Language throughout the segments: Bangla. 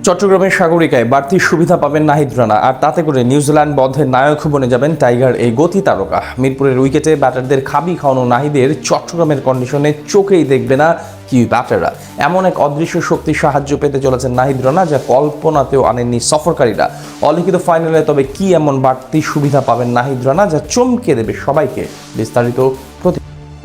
চট্টগ্রামের সাগরিকায় বাড়তি সুবিধা পাবেন নাহিদ রানা, আর তাতে করে নিউজিল্যান্ড বন্ধের নায়ক বনে যাবেন টাইগার এই গতি তারকা। মিরপুরের উইকেটে ব্যাটারদের খাবি খাওয়ানো নাহিদের চট্টগ্রামের কন্ডিশনে চোখেই দেখবে না কিউই ব্যাটাররা। এমন এক অদৃশ্য শক্তির সাহায্য পেতে চলেছেন নাহিদ রানা, যা কল্পনাতেও আনেননি সফরকারীরা। অলিখিত ফাইনালে তবে কি এমন বাড়তি সুবিধা পাবেন নাহিদ রানা, যা চমকে দেবে সবাইকে? বিস্তারিত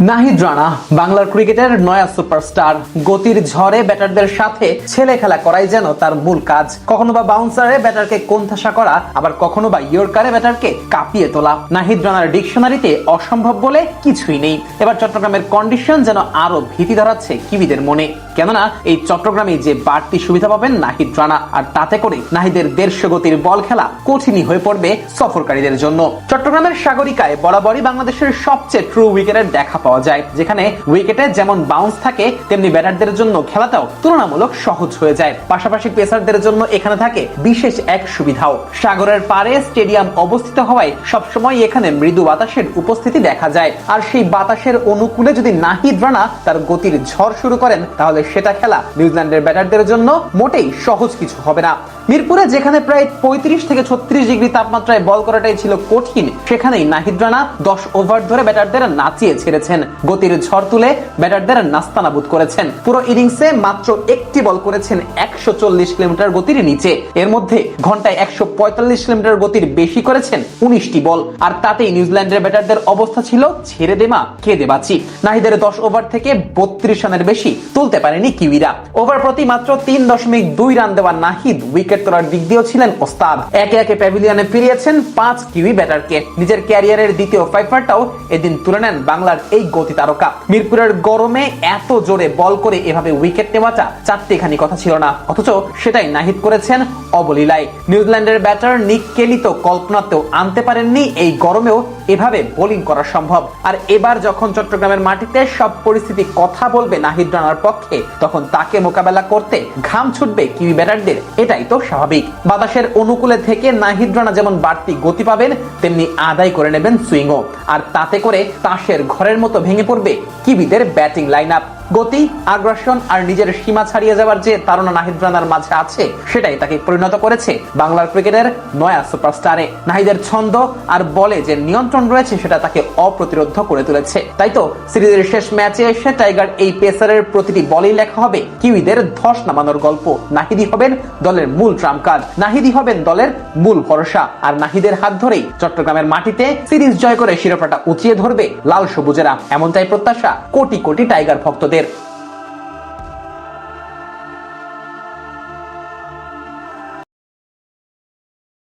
নাহিদ রানা বাংলার ক্রিকেটের নয়া সুপারস্টার। গতির ঝড়ে ব্যাটারদের সাথে ছেলে খেলা করাই যেন তার মূল কাজ। কখনো বা বাউন্সারে ব্যাটারকে কোণঠাসা করা, আবার কখনো বা ইয়র্কারে ব্যাটারকে কাঁপিয়ে তোলা। নাহিদ রানার ডিকশনারিতে অসম্ভব বলে কিছুই নেই। এবার চট্টগ্রামের কন্ডিশন যেন আরো ভীতি ধরাচ্ছে কিবিদের মনে, কেননা এই চট্টগ্রামে যে বাড়তি সুবিধা পাবেন নাহিদ রানা, আর তাতে করে নাহিদের 150 গতির বল খেলা কঠিনই হয়ে পড়বে সফরকারীদের জন্য। চট্টগ্রামের সাগরিকায় বরাবরই বাংলাদেশের সবচেয়ে ট্রু উইকেটের দেখা পাওয়া যায়, যেখানে উইকেটে যেমন বাউন্স থাকে তেমনি ব্যাটারদের জন্য খেলাটাও তুলনামূলক সহজ হয়ে যায়। পাশাপাশি পেসারদের জন্য এখানে থাকে বিশেষ এক সুবিধাও। সাগরের পাড়ে স্টেডিয়াম অবস্থিত হওয়ায় সবসময় এখানে মৃদু বাতাসের উপস্থিতি দেখা যায়, আর সেই বাতাসের অনুকূলে যদি নাহিদ রানা তার গতির ঝড় শুরু করেন, তাহলে সেটা খেলা নিউজিল্যান্ডের ব্যাটারদের জন্য মোটেই সহজ কিছু হবে না। মিরপুরে যেখানে প্রায় 35 থেকে 36 ডিগ্রি তাপমাত্রায় বল করাটাই ছিল কঠিন, সেখানেই নাহিদ রানা 10 ওভার ধরে ব্যাটারদের নাচিয়ে ছেড়েছেন। গতির ঝড় তুলে ব্যাটারদের নাস্তানাবুদ করেছেন। পুরো ইনিংসে মাত্র একটি বল করেছেন 140 কিলোমিটার গতির নিচে। এর মধ্যে ঘন্টায় 145 কিলোমিটার গতির বেশি করেছেন 19টি বল। আর তাতেই নিউজিল্যান্ডের ব্যাটারদের অবস্থা ছিল ছেড়ে দেমা কেঁদে বাঁচি। নাহিদের 10 ওভার থেকে 32 রানের বেশি তুলতে পারেনি কিউইরা। ওভার প্রতি মাত্র 3.2 রান দেওয়া নাহিদ উইকেট তোলার দিক দিয়েও ছিলেন ওস্তাদ। একে একে প্যাভিলিয়নে ফিরিয়েছেন 5 কিউই ব্যাটারকে। নিজের ক্যারিয়ারের দ্বিতীয় ফাইফারটাও এদিন তুলে নেন বাংলার এই গতি তারকা। মিরপুরের গরমে এত জোরে বল করে এভাবে উইকেট নেওয়াটা চারটিখানি কথা ছিল না, অথচ সেটাই নাহিদ করেছেন অবলীলায়। নিউজিল্যান্ডের ব্যাটার নিক কেলি তো কল্পনাতেও আনতে পারেননি এই গরমেও এভাবে বোলিং করা সম্ভব। আর এবার যখন চট্টগ্রামের মাটিতে সব পরিস্থিতি কথা বলবে নাহিদ রানার পক্ষে, তখন তাকে মোকাবেলা করতে ঘাম ছুটবে কিউই ব্যাটারদের, এটাই তো স্বাভাবিক। বাতাসের অনুকূলে থেকে নাহিদ রানা যেমন বাড়তি গতি পাবেন, তেমনি আদায় করে নেবেন সুইংও। আর তাতে করে তাসের ঘরের মতো ভেঙে পড়বে কিবিদের ব্যাটিং লাইন আপ। গতি, আগ্রাসন আর নিজের সীমা ছাড়িয়ে যাওয়ার যে তাড়না নাহিদ রানার মাঝে আছে, সেটাই তাকে পরিণত করেছে বাংলার ক্রিকেটের নয়া সুপারস্টারে। নাহিদের ছন্দ আর বলে যে নিয়ন্ত্রণ রয়েছে, সেটা তাকে অপ্রতিরোধ করে তুলেছে। তাই তো সিরিজের শেষ ম্যাচে এসে টাইগার এই পেসারের প্রতিটি বলেই লেখা হবে কিউইদের ধস নামানোর গল্প। নাহিদই হবেন দলের মূল ট্রাম্প কার্ড, নাহিদই হবেন দলের মূল ভরসা। আর নাহিদের হাত ধরেই চট্টগ্রামের মাটিতে সিরিজ জয় করে শিরোপাটা উঁচিয়ে ধরবে লাল সবুজেরা, এমনটাই প্রত্যাশা কোটি কোটি টাইগার ভক্তদের।